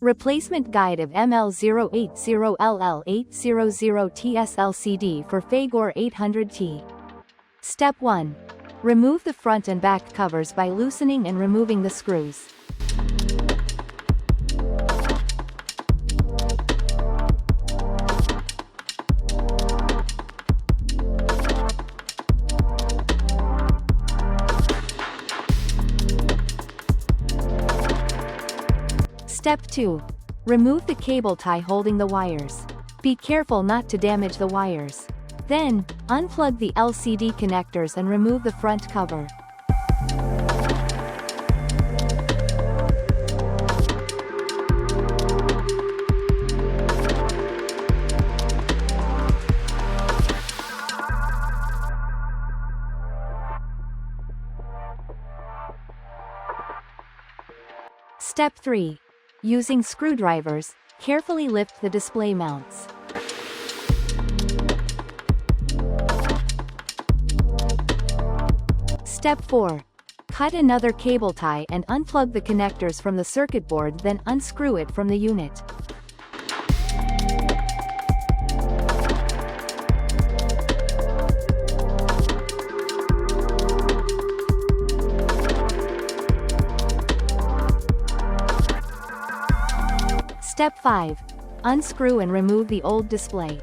Replacement guide of ML080LL800TS LCD for Fagor 800T. Step 1. Remove the front and back covers by loosening and removing the screws. Step 2. Remove the cable tie holding the wires. Be careful not to damage the wires. Then, unplug the LCD connectors and remove the front cover. Step 3. Using screwdrivers, carefully lift the display mounts. Step 4. Cut another cable tie and unplug the connectors from the circuit board, then unscrew it from the unit. Step 5. Unscrew and remove the old display.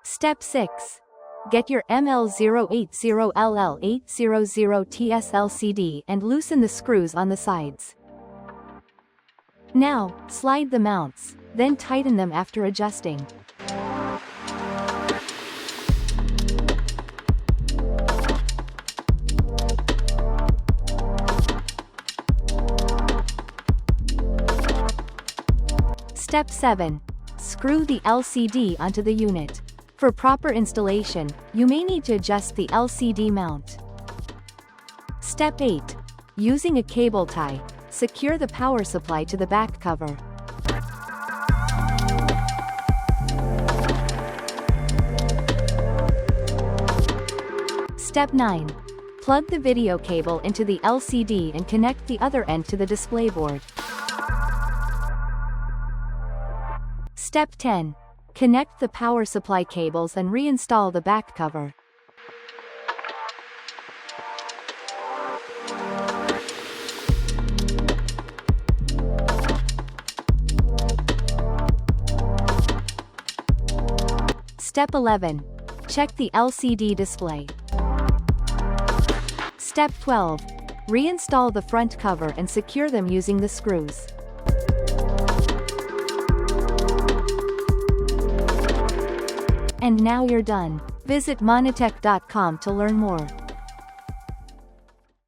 Step 6. Get your ML080LL800TS LCD and loosen the screws on the sides. Now, slide the mounts, then tighten them after adjusting. Step 7. Screw the LCD onto the unit. For proper installation, you may need to adjust the LCD mount. Step 8. Using a cable tie, secure the power supply to the back cover. Step 9. Plug the video cable into the LCD and connect the other end to the display board. Step 10. Connect the power supply cables and reinstall the back cover. Step 11. Check the LCD display. Step 12. Reinstall the front cover and secure them using the screws. And now you're done. Visit Monitech.com to learn more.